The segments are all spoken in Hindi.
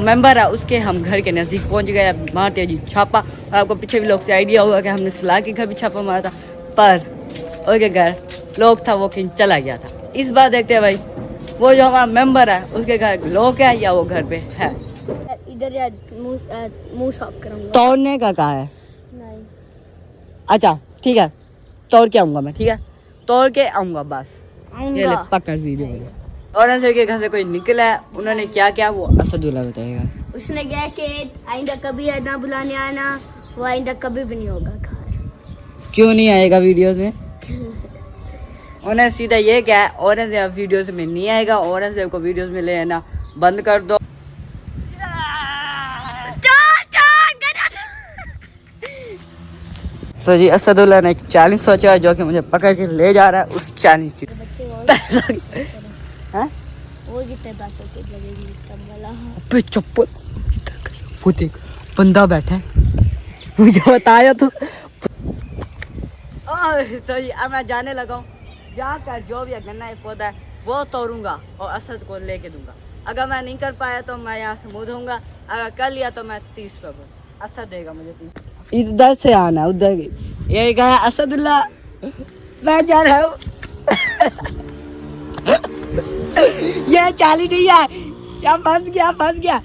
मेंबर है उसके हम घर के नज़दीक पहुंच गए। मारते जी छापा। आपको पीछे भी लोग से आइडिया होगा कि हमने सलाह के घर भी छापा मारा था, पर उसके घर लोग था वो कहीं चला गया था। इस बार देखते हैं भाई वो जो हमारा मेंबर है उसके घर लोग है या वो घर पे है। इधर मुंह साफ करूंगा। तोड़ने का कहा है? नहीं। अच्छा ठीक है, तोड़ के आऊंगा मैं। ठीक है, तोड़ के आऊंगा बस। ये ले पकड़ वीडियो में। और ऐसे के घर से कोई निकला है, उन्होंने क्या क्या वो असदुल्ला बताएगा। उसने कहा कि आइंदा कभी ना बुलाने आना, वो आइंदा कभी भी नहीं होगा घर। क्यों नहीं आएगा वीडियोस में? उन्हें सीधा ये क्या है, ऑरेंज वीडियोस में नहीं आएगा। ऑरेंज को वीडियोस में ले आना बंद कर दो। तो जी असदुल्ला ने एक चैलेंज सोचा है जो कि मुझे पकड़ के ले जा रहा है उस चैलेंज की। वो कितने पैसों की लगेगी अबे चप्पल, वो देख बंदा बैठा है, मुझे बताया तो जी अब मैं जाने लगा हूँ। जाकर जो भी गन्ना है पौधा है वो तोड़ूंगा और असद को लेके दूंगा। अगर मैं नहीं कर पाया तो मैं यहाँ से मुँह धोऊंगा, अगर कर लिया तो मैं 30 पे असद देगा मुझे 30। इधर से आना उधर, यही कहा असदुल्ला मैं जा रहा हूँ। ये चाली नहीं है, क्या फंस गया।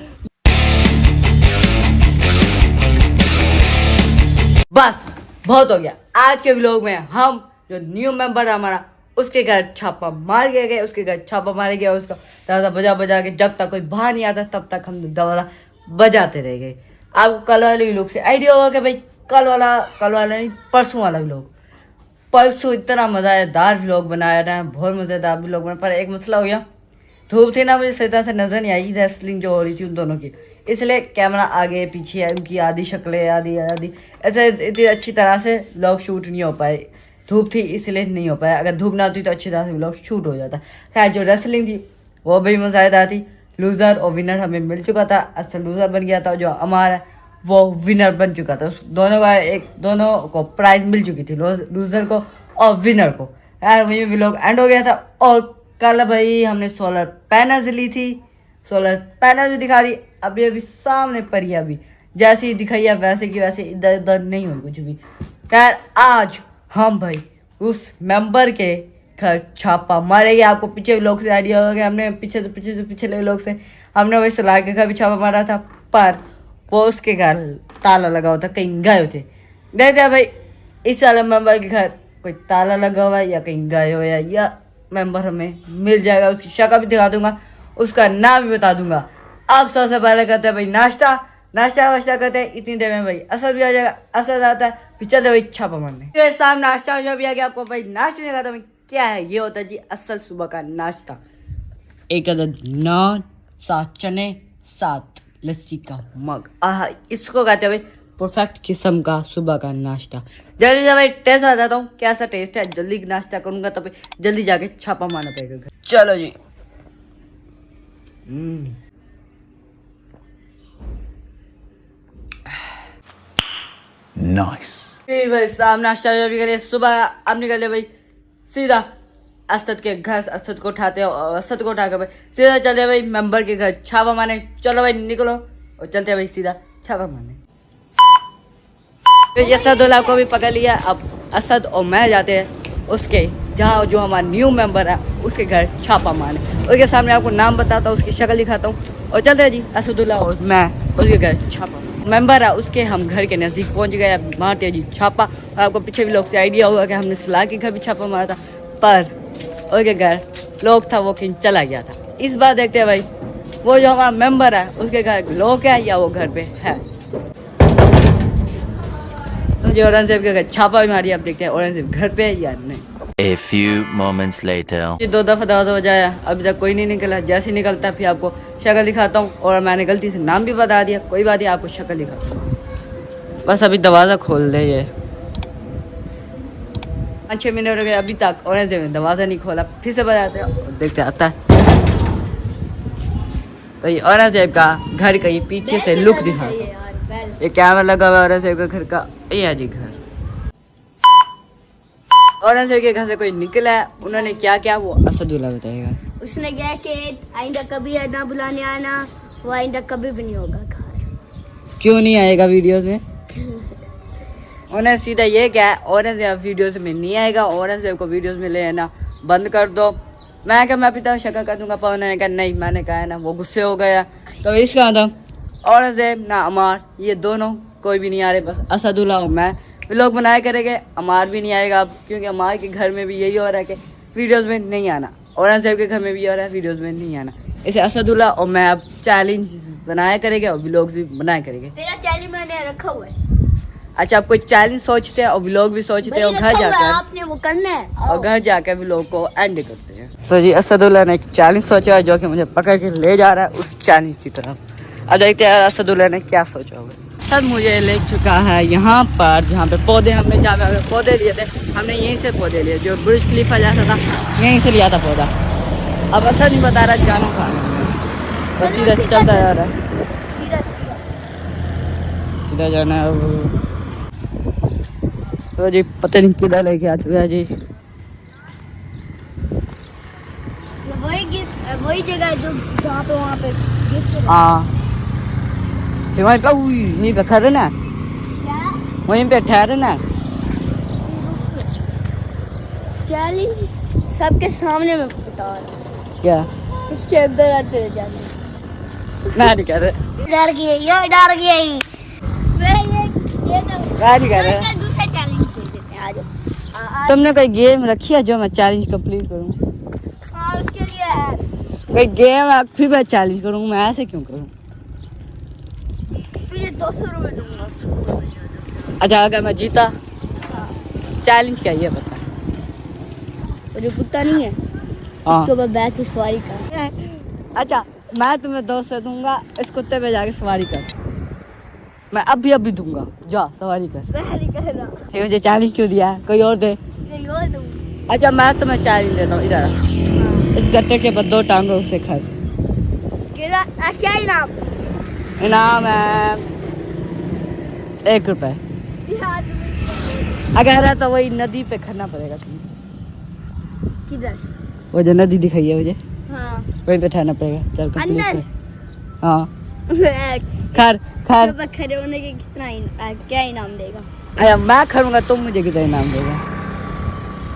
बस बहुत हो गया। आज के व्लॉग में हम जो न्यू मेंबर है हमारा उसके घर छापा मार गए, उसके घर छापा मारे गया। उसका दरवाजा बजा के जब तक कोई बाहर नहीं आता तब तक हम दरवाजा बजाते रह गए। आपको कल वाले व्लॉग से आइडिया होगा कि भाई कल वाला नहीं परसों वाला व्लॉग, परसों इतना मज़ेदार व्लॉग बनाया था, बहुत मज़ेदार व्लॉग बना। पर एक मसला हो गया, धूप थी ना, मुझे सही तरह से नजर नहीं आई रेसलिंग जो हो रही थी उन दोनों की, इसलिए कैमरा आगे पीछे उनकी आधी शक्लें आधी ऐसे इतनी अच्छी तरह से व्लॉग शूट नहीं हो पाए। धूप थी इसलिए नहीं हो पाया, अगर धूप ना होती तो अच्छी तरह से व्लॉग शूट हो जाता। खैर जो रेसलिंग थी वो भी मज़ेदार थी। लूज़र और विनर हमें मिल चुका था। असल लूज़र बन गया था, जो अमार है वो विनर बन चुका था। दोनों को प्राइज मिल चुकी थी, लूज़र को और विनर को। यार वही व्लॉग एंड हो गया था। और कल भाई हमने सोलर पैनल्स ली थी, सोलर पैनल भी दिखा दी। अभी सामने पड़ी, अभी जैसे ही दिखाई है वैसे की वैसे, इधर उधर नहीं हुई कुछ भी। यार आज हम भाई उस मेंबर के घर छापा मारेंगे। आपको पीछे लोग से आइडिया होगा कि हमने पिछले लोग से हमने वही सलाह के घर भी छापा मारा था, पर वो उसके घर ताला लगा हुआ था, कहीं गए थे। देखते भाई इस वाले मेंबर के घर कोई ताला लगा हुआ है या कहीं गए हो, या मेंबर हमें मिल जाएगा। उसकी शक्ल भी दिखा दूंगा, उसका नाम भी बता दूंगा। अब सबसे पहले करते हैं भाई नाश्ता वाश्ता करते हैं। इतनी देर में भाई असद भी आ जाएगा। असद आता है फिर चलते भाई छापा मारने। शाम नाश्ता जो भी आ गया, आपको भाई नाश्ते नहीं खाता भाई क्या है, ये होता है जी असल सुबह का नाश्ता। एक अदद नान, 7 चने, 7 लस्सी का मग। आहा, इसको कहते हैं भाई परफेक्ट किस्म का सुबह का नाश्ता। जल्दी से भाई टेस्ट आ जाता हूँ कैसा टेस्ट है। जल्दी नाश्ता करूंगा तो भाई जल्दी जाके छापा मारना पड़ेगा घर। चलो जी। नाइस भाई शाम नाश्ता जो भी करे सुबह। अब निकले भाई सीधा असद के घर, असद को उठाते और असद को उठा कर भाई सीधा चलते भाई मेंबर के घर छापा मारने। चलो भाई निकलो और चलते भाई सीधा छापा मारने। तो असदुल्ला को भी पकड़ लिया। अब असद और मैं जाते हैं उसके जहाँ जो हमारा न्यू मेंबर है उसके घर छापा मारने। उसके सामने आपको नाम बताता हूँ, उसकी शक्ल दिखाता हूँ और चलते हैं जी असदुल्ला और मैं उसके घर छापा। मेंबर है उसके हम घर के नज़दीक पहुँच गए। मारते जी छापा। आपको पीछे भी लोग से आइडिया होगा कि हमने सलाह के घर भी छापा मारा था, पर उसके घर लोग था वो कहीं चला गया था। इस बार देखते हैं भाई वो जो हमारा मेंबर है उसके घर लोग है या वो घर पे है। तो जो औरंगजेब के घर छापा भी मारी, अब देखते हैं औरंगजेब घर पे है या नहीं। A few moments later. 2 दफा दरवाजा बजाया, अभी तक कोई नहीं निकला। जैसे ही निकलता है फिर आपको शक्ल दिखाता हूँ। और मैंने गलती से नाम भी बता दिया, कोई बात नहीं, आपको शक्ल दिखाता हूँ। बस अभी दरवाज़ा खोल दे। ये 5-6 मिनट हो गए अभी तक औरंगजेब ने दरवाज़ा नहीं खोला। फिर से बजाते हैं और देखते आता है। तो ये औरंगजेब का घर का ये पीछे से लुक दिखा, ये कैमरा लगा हुआ है औरंगजेब के घर का। ये है जी घर। औरंगजेब के घर से कोई निकला है, उन्होंने क्या क्या वो असदुल्ला बताएगा। उसने कहा कि आइंदा कभी ना बुलाने आना, वो आइंदा कभी भी नहीं होगा घर। क्यों नहीं आएगा वीडियोस में? उन्हें सीधा ये क्या है, औरंगजेब वीडियोस में नहीं आएगा, औरंगजेब को वीडियोस में ले आना बंद कर दो। मैं क्या, मैं पिता शक्ल कर दूंगा, पर उन्होंने कहा नहीं, मैंने कहा है ना, वो गुस्से हो गया। तो इसका मतलब औरंगजेब ना अमार, ये दोनों कोई भी नहीं आ रहे, बस असदुल्ला और मैं व्लॉग बनाया करेंगे। अमार भी नहीं आएगा अब, क्योंकि अमार के घर में भी यही हो रहा है कि वीडियोस में नहीं आना, औरंगजेब के घर में भी हो रहा है वीडियोस में नहीं आना। इसे असदुल्ला और मैं अब चैलेंज बनाया करेंगे और व्लॉग भी बनाया करेंगे। तेरा चैलेंज मैंने रखा हुआ है। अच्छा, आप कोई चैलेंज सोचते हैं और व्लॉग भी सोचते हैं और घर जाकर आपने वो करना है और घर जाकर व्लॉग को एंड करते हैं। तो जी असदुल्ला ने एक चैलेंज सोचा है जो कि मुझे पकड़ के ले जा रहा है उस चैलेंज की तरफ। अब देखते हैं असदुल्ला ने क्या सोचा होगा। असद मुझे ले चुका है यहाँ पर, जहाँ पे पौधे हमने जहाँ पे हमें पौधे लिए थे, हमने यहीं से पौधे लिए, जो बुर्ज खलीफा जैसा था यहीं से लिया था पौधा। अब असद नहीं बता रहा जानू कहाँ है, बस सीधा चलता जा रहा है, सीधा जाना है अब। तो जी पता नहीं किधर लेके आ चुका है जी। वही जगह है जो जहाँ पे वहाँ पे गिफ्ट। हाँ, वहीं पे वहीं पे खड़े ना, वहीं पे ठहरे ना। चैलेंज सबके सामने में बता रहा हूँ। क्या इसके अंदर आते जाने मैं नहीं कर रहे, डर गए, ये डर गए। मैं ये तो मैं नहीं कर रहे। दूसरा चैलेंज दे देते हैं। आज तुमने कोई गेम रखी है जो मैं चैलेंज कंप्लीट करूँ? हाँ, उसके लिए है। कोई गेम है फिर मैं चैलेंज करूँ, मैं ऐसे क्यों करूँ? तुझे 200 रुपये दूंगा। अच्छा, अगर मैं जीता चैलेंज क्या ये बता। वो जो कुत्ता नहीं है हाँ, उसके ऊपर बैठ के सवारी कर। अच्छा मैं तुम्हें 200 दूंगा, इस कुत्ते पे जाके सवारी कर। मैं अभी दूंगा, जा सवारी कर। मैं नहीं कर रहा। ठीक, मुझे चैलेंज क्यों दिया है? कोई और दे। नहीं और दूंगा। अच्छा मैं तुम्हें चैलेंज देता हूँ, इधर आ। इस गट्टे के बाद 2 टांगों से खड़। क्या इनाम? इनाम है 1 रुपए। अगर है तो वही नदी पे खड़ना पड़ेगा तुम्हें। किधर? वो जो नदी दिखाई है मुझे, हाँ, वहीं पे ठहरना पड़ेगा। चल कंप्लीट अंदर? कर। हाँ खड़ खड़े होने के कितना क्या इनाम देगा? अरे मैं खड़ूंगा, तुम मुझे कितना इनाम देगा?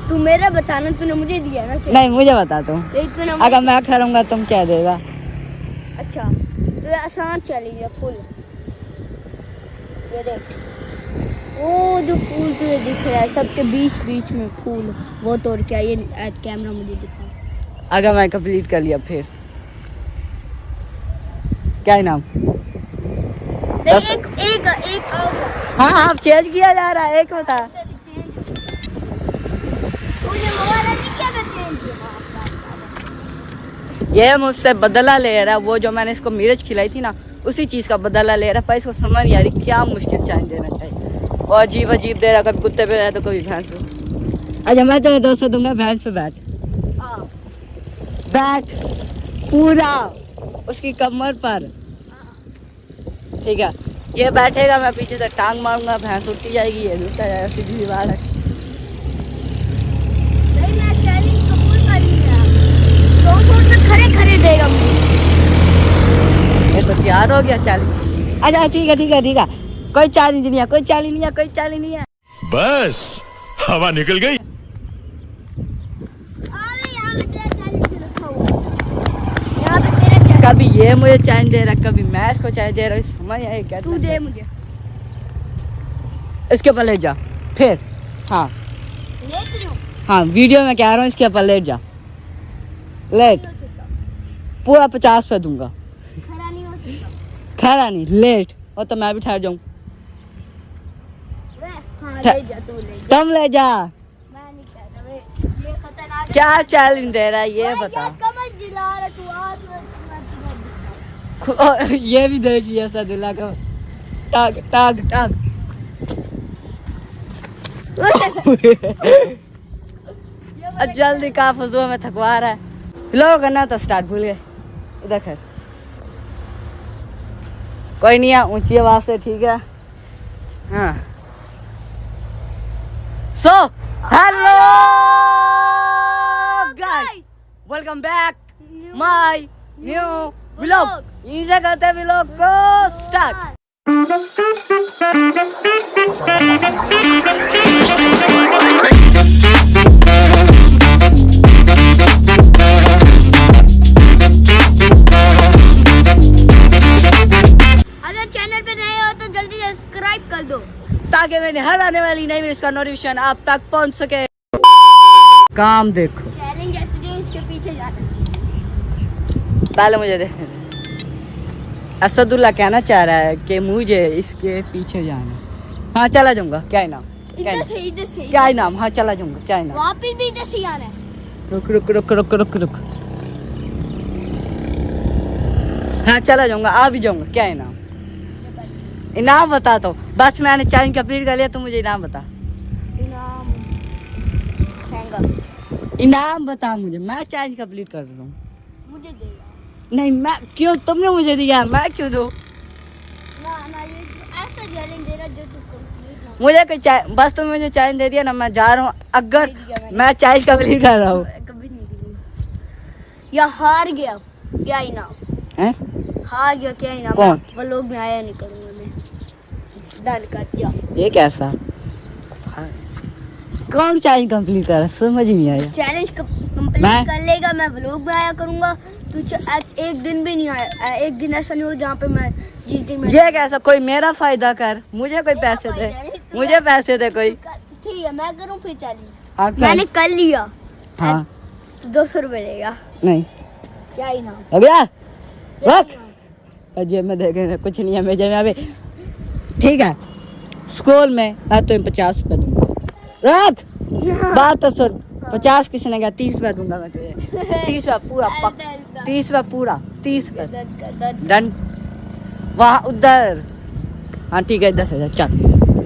तू मेरा बताना, तूने मुझे दिया ना। नहीं मुझे बता तुम, अगर मैं खड़ूंगा तुम क्या देगा? अच्छा तो ये आसान चैलेंज है फुल। ये देख, वो जो फूल तुझे दिख रहा है सबके बीच बीच में फूल, वो तोड़ के ये कैमरा मुझे दिखा। अगर मैं कंप्लीट कर लिया फिर क्या इनाम? एक एक एक एक हाँ हाँ चेंज किया जा रहा है, एक बता। मुझे वो वाला नहीं किया था चेंज। ये मुझसे बदला ले रहा है, वो जो मैंने इसको मिर्च खिलाई थी ना, उसी चीज का बदला ले रहा है। पर इसको समझ नहीं आ रही क्या मुश्किल चैलेंज देना चाहिए। और अजीब अजीब दे रहा, कभी कुत्ते पे तो कभी भैंस पे। अच्छा मैं तो 200 दूंगा, भैंस पे बैठ। बैठ पूरा उसकी कमर पर, ठीक है? ये बैठेगा, मैं पीछे से टांग मारूंगा, भैंस उठती जाएगी, ये उठता जाएगा, सीधी दीवार है। नहीं मैं चैलेंज कबूल कर लिया। 200 तो खड़े खड़े देगा मुझे। ये तो तैयार हो गया चैलेंज। अच्छा ठीक है ठीक है ठीक है, कोई चैलेंज नहीं है, कोई चैलेंज नहीं है, कोई चैलेंज नहीं है। बस हवा निकल गई। अरे यहाँ पे तेरा चैलेंज लिखा हुआ है। यहाँ पे तेरा चैलेंज। कभी ये मुझे चैलेंज दे रहा है, कभी मैं इसको चैलेंज दे रहा हूँ, समझ आए क्या? तू दे मुझे। इसके ऊपर लेट जा फिर। हाँ ले क्यों? हाँ वीडियो में कह रहा हूँ, इसके ऊपर लेट जा, लेट। नहीं हो सकता। पूरा 50 पे दूंगा। खड़ा नहीं हो सकता। खड़ा नहीं, लेट। और तो मैं भी ठहर जाऊँ। वे, हाँ ठह- ले जा, तू ले जा। तुम ले जा। मैं नहीं कहता वे, ये खतरनाक है। क्या चैलेंज दे रहा है ये ओए, बता। यार, कमर जिला रहा तू, आज मैं तुझे दिखाऊं। ये भी देख लिया सदुल्ला का, टाग टाग टाग। अब जल्दी का फजूल में थकवा रहा है। लो करना तो स्टार्ट भूल गए। इधर खैर कोई नहीं है, ऊंची आवाज से, ठीक है? हाँ so hello guys, welcome back my new vlog. इसे करते व्लॉग को स्टार्ट। अगर चैनल पे नए हो तो जल्दी से सब्सक्राइब कर दो ताकि मैंने हर आने वाली नई वीडियो का नोटिफिकेशन आप तक पहुंच सके। काम देखो, चैलेंज एक्सपीरियंस के पीछे जाना। पहले मुझे देखने दे। असदुल्ला कहना चाह रहा है कि मुझे इसके पीछे जाना। हाँ चला जाऊंगा, क्या इनाम? इधर से क्या इनाम? हाँ चला जाऊंगा, क्या इनाम? वापिस भी इधर से आना है। रुक रुक रुक रुक रुक रुक। हाँ चला जाऊंगा, आ भी जाऊंगा, क्या इनाम? इनाम बता तो, बस मैंने चैलेंज कंप्लीट कर लिया, तू मुझे इनाम बता। इनाम हैंगर इनाम बता मुझे, मैं चैलेंज कंप्लीट कर रहा हूँ। मुझे देगा नहीं मैं क्यों, तुमने मुझे दिया, मैं क्यों दूँ? ना ये ऐसा चैलेंज दे रहा जो तू कंप्लीट ना मुझे कोई बस तुम मुझे चैलेंज दे दिया ना, मैं जा रहा हूँ। अगर दे दिया मैंने। मैं चैलेंज कंप्लीट कर रहा हूँ, कभी नहीं दी या हार गया क्या इनाम? हैं? हार गया क्या इनाम? कौन? वो लोग में आया नहीं करूंगा मैं। डन कर दिया। ये कैसा? कौन चैलेंज कंप्लीट कर रहा है, समझ ही नहीं आया। चैलेंज कंप्लीट मैं? कर लेगा, मैं व्लॉग में आया करूंगा। तू एक दिन भी नहीं आया, एक दिन ऐसा नहीं हो जहाँ पे मैं जिस दिन मैं ये कैसा? कोई मेरा फायदा कर, मुझे कोई पैसे दे, मुझे पैसे दे कोई। ठीक है मैं करूँ फिर चैलेंज। हाँ कर। मैंने कर लिया। हाँ 200 रुपए लेगा नहीं क्या इनाम? हो गया, क्या रख। इनाम? जेब में देखे कुछ नहीं है मेरे जेब में अभी। ठीक है, स्कूल में मैं तुम्हें 50 रुपए दूंगा। रख, बात तो सुन। 50 किसने कहा? 30 रुपए दूंगा मैं तुझे। 30 रुपए पूरा पक्का, 30 रुपए पूरा, 30 रुपए डन। वहाँ उधर, हाँ ठीक है, 10,000 चल।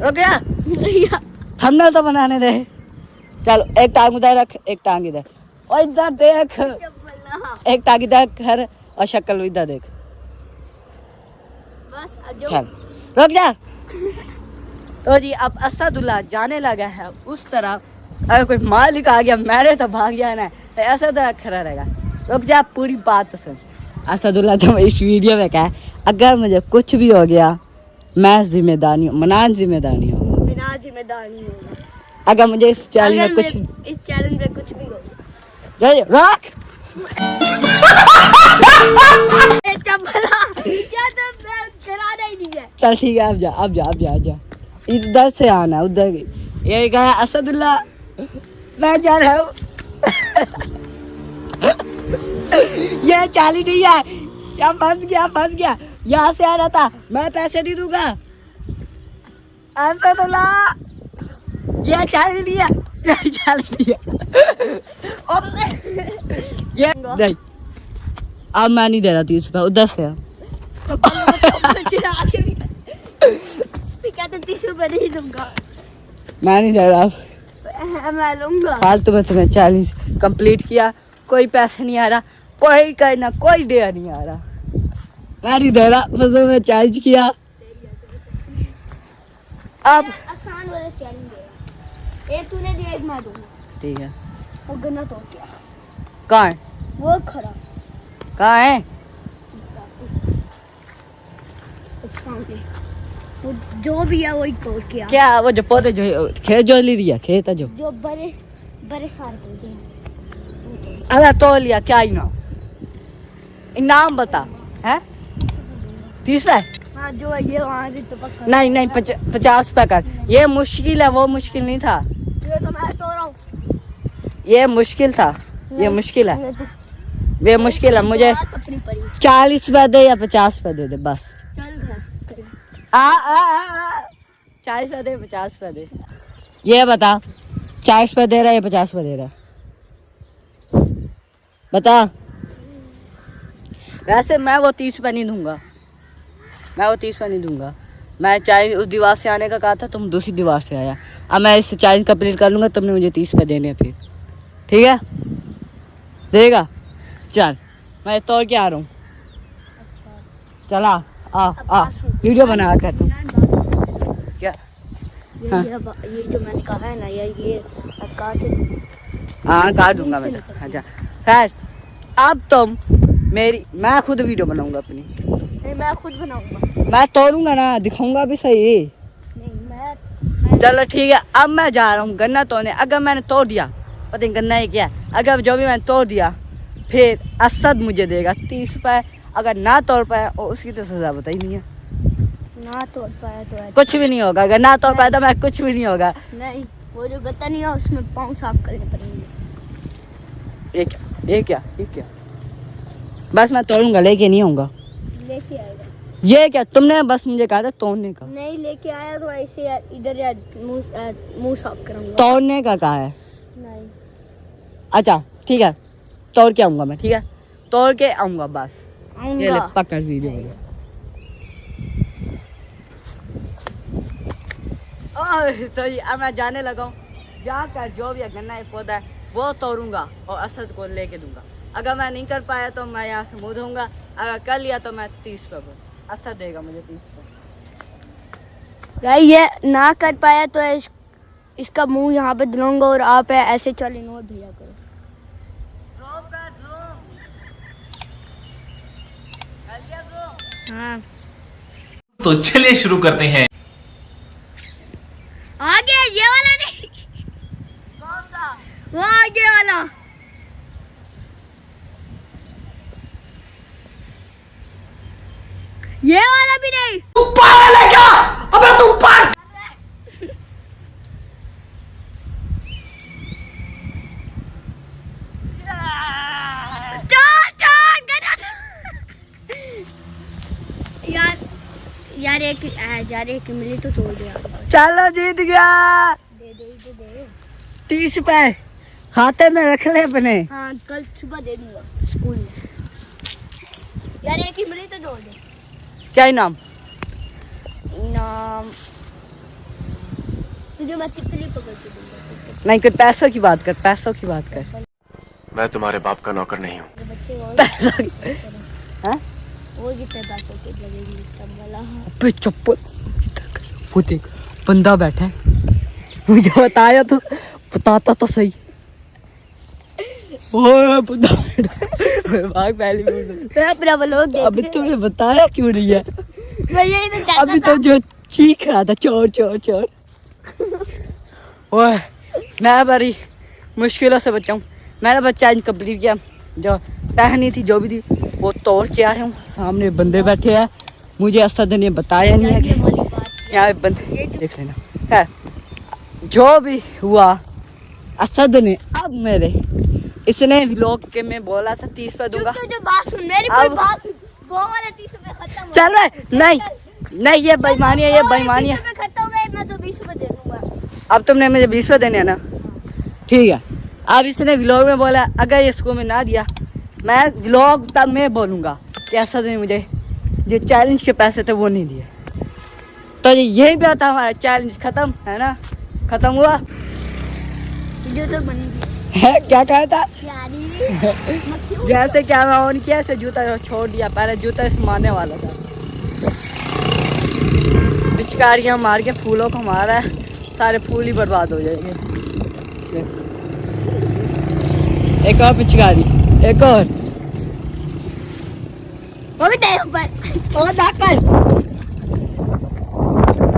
रुक गया, थंबनेल तो बनाने दे। चलो एक टांग उधर रख, एक टांग इधर, और इधर देख, एक टांग इधर कर और शक्ल इधर देख। बस अब जो चल रुक जा। तो जी अब असदुल्ला जाने लगा है उस तरफ। अगर कोई मालिक आ गया मैंने तो भाग जाना है, तो ऐसा तो खड़ा रहेगा। रुक जा, पूरी बात तो सुन। असदुल्ला तो इस वीडियो में क्या है, अगर मुझे कुछ भी हो गया मैं जिम्मेदार नहीं हूँ, मनान जिम्मेदार नहीं होगा। बिना जिम्मेदार नहीं होगा। अगर मुझे इस चैलेंज में कुछ, इस चैलेंज में कुछ भी हो रख। चपला क्या तो मैं कराना ही नहीं है। चल ठीक है, अब जा अब जा अब जा अब जा। इधर से आना, उधर ये कहा असदुल्ला मैं जा रहा हूँ। ये चाली नहीं है, क्या फंस गया। यहाँ से आ रहा था, मैं पैसे नहीं दूंगा। असदुल्ला ये चाली नहीं है, ये चाली नहीं है। ये नहीं, अब मैं नहीं दे रहा 30 रुपए, उधर से आ। क्या तो 30 रुपए नहीं दूंगा। मैं नहीं दे रहा, मैं लूंगा। फालतू में तुम्हें चैलेंज कंप्लीट किया, कोई पैसे नहीं आ रहा, कोई करना, कोई डे नहीं आ रहा। मैं नहीं दे रहा, बस मैं चैलेंज किया। अब आसान वाला चैलेंज दे, एक तूने दिया एक मैं दूंगा। ठीक है, वो गन्ना तो क्या कहाँ है? वो खरा कहाँ है? सामने वो जो भी है वही तोड़ के आ। क्या वो जो पौधे जो खेत जो ले लिया, खेत है जो बड़े बड़े सारे पौधे हैं। अरे तो लिया, क्या इनाम बता है? 30 रुपए? हाँ जो ये वहाँ से तो पक्का नहीं 50 रुपए कर। ये मुश्किल है, वो मुश्किल नहीं था, ये तो मैं तोड़ रहा हूँ। ये मुश्किल था, ये मुश्किल है, ये मुश्किल है। मुझे अपनी परी 40 रुपए दे या 50 रुपए दे दे बस। चल घर 40 रुपए दे, 50 रुपए दे। ये बता, 40 रुपए दे रहा है या 50 रुपए दे रहा है? बता। वैसे मैं वो 30 रुपए नहीं दूंगा, मैं वो 30 रुपए नहीं दूंगा। मैं चाहे उस दीवार से आने का कहा था, तुम दूसरी दीवार से आया। अब मैं इस चैलेंज कंप्लीट कर लूंगा, तुमने मुझे 30 रुपए देने फिर, ठीक है? देगा? चल मैं तोड़ के आ रहा हूँ। चला आ वीडियो बना कर तू। क्या? ये जो मैंने कहा है ना ये अब काट। हाँ काट दूंगा मैं। अच्छा खैर, अब तुम मैं खुद वीडियो बनाऊंगा अपनी। मैं खुद बनाऊंगा। मैं तोड़ूंगा ना, दिखाऊंगा भी सही। नहीं मैं चलो ठीक है, अब मैं जा रहा हूँ गन्ना तोड़ने। अगर मैंने तोड़ दिया, पता नहीं गन्ना ही क्या है, अगर जो भी मैंने तोड़ दिया फिर असद मुझे देगा 30 रुपए। अगर ना तोड़ पाया और उसकी तो सजा बताई नहीं है। ना तोड़ पाया तो है। कुछ भी नहीं होगा, अगर ना तोड़ पाया तो मैं कुछ भी नहीं होगा। नहीं, वो जो गत्ता नहीं है उसमें पाँव साफ करने पड़ेंगे। ये क्या बस मैं तोड़ूंगा, लेके नहीं आऊंगा। लेके आएगा। ये क्या, तुमने बस मुझे कहा था तोड़ने का। नहीं लेके आया तो ऐसे इधर मुंह साफ करूंगा। तोड़ने का कहा है। नहीं अच्छा ठीक है, तोड़ के आऊंगा मैं, ठीक है तोड़ के आऊंगा बस। ये ले आऊंगा। पकड़ वीडियो में। तो ये अब मैं जाने लगा हूँ, जाकर जो भी गन्ना एक पौधा है वो तोड़ूंगा और असद को लेके दूंगा। अगर मैं नहीं कर पाया तो मैं यहाँ से मुँह धोऊंगा, अगर कर लिया तो मैं 30 रुपये, असद देगा मुझे 30 रुपये। भाई ये ना कर पाया तो इसका मुंह यहाँ पे धुलूंगा और आप ऐसे चले नोट भेजा करो। हाँ तो चलिए शुरू करते हैं। आगे ये वाला नहीं, कौन सा? वो आगे वाला। ये वाला भी नहीं। तू पागल है क्या? अबे तू पागल। यार एक मिली तो तोड़ दिया। चलो जीत गया। दे 30 रुपए खाते में रख ले अपने। हाँ कल सुबह दे दूंगा स्कूल में। यार एक ही मिली तो दो दे। क्या इनाम? नाम तुझे मैं तितली पकड़ के दूंगा। नहीं, कुछ पैसों की बात कर, पैसों की बात कर। मैं तुम्हारे बाप का नौकर नहीं हूँ। जो बच्चे वो पैसों की हाँ? वो कितने पैसों के लगेगी तब वाला। अबे चप्पल, वो देख बंदा बैठा है, मुझे बताया तो बताता तो सही। ओए बंदा भाग पहले मैं अपना व्लॉग देख। अभी तुमने बताया क्यों नहीं है? मैं यही तो चाहता अभी तो जो चीख रहा था चोर चोर चोर। ओए मैं बड़ी मुश्किलों से बचा हूँ। मैंने बच्चा कंप्लीट किया, जो पहनी थी जो भी थी वो तोड़ के आया हूँ। सामने बंदे बैठे हैं, मुझे असद ने बताया नहीं है कि यहाँ बंदे देख लेना है। जो भी हुआ असद ने अब मेरे इसने व्लॉग के में बोला था 30 रुपये दूंगा। जो बात सुन मेरी अब- बात सुन। वो वाला 30 रुपए खत्म हो चल रहे नहीं नहीं, ये बेईमानी है, ये बेईमानी है। 30 रुपए खत्म हो गए, मैं तो 20 रुपए दे दूंगा। अब तुमने मुझे 20 रुपये देने हैं ना, ठीक है। अब इसने व्लॉग में बोला अगर ये स्कूल में ना दिया मैं व्लॉग तब मैं बोलूँगा कि असद ने मुझे जो चैलेंज के पैसे थे वो नहीं दिए। तो यही भी था हमारा चैलेंज, खत्म है ना, खत्म हुआ वीडियो तो बनेगी है। क्या कहा था? यारी जैसे क्या मैं ऑन किया ऐसे जूता छोड़ दिया, पहले जूता इस मारने वाला था। पिचकारियाँ मार के फूलों को मारा है, सारे फूल ही बर्बाद हो जाएंगे। एक और पिचकारी, एक और वो भी दे ऊपर और जाकर।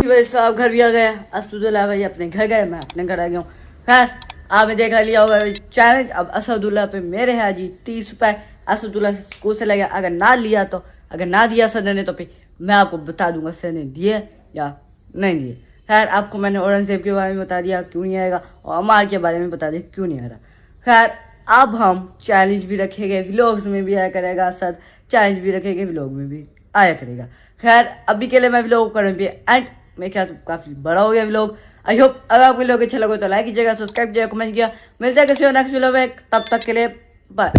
भाई साहब घर भी आ गया, असदुल्ला भाई अपने घर गए, मैं अपने घर आ गया हूँ। खैर आपने देखा लिया होगा चैलेंज। अब असदुल्ला पे मेरे है जी 30 रुपए। असदुल्ला स्कूल से लगा, अगर ना लिया तो, अगर ना दिया सर ने तो फिर मैं आपको बता दूंगा सर ने दिए या नहीं दिए। खैर आपको मैंने औरंगजेब के बारे में बता दिया क्यों नहीं आएगा, और अमार के बारे में बता दिया क्यों नहीं आ रहा। खैर अब हम चैलेंज भी रखेंगे, व्लॉग्स में भी आया करेगा असद, चैलेंज भी रखेंगे, व्लॉग में भी आया करेगा। खैर अभी के लिए मैं व्लॉग करूँगी एंड मेरे ख्याल काफ़ी बड़ा हो गया व्लॉग। आई होप अगर आपको व्लॉग अच्छा लगे तो लाइक कीजिएगा, सब्सक्राइब कीजिएगा, कमेंट कीजिएगा। मिलते हैं किसी और नेक्स्ट व्लॉग में, तब तक के लिए बाय।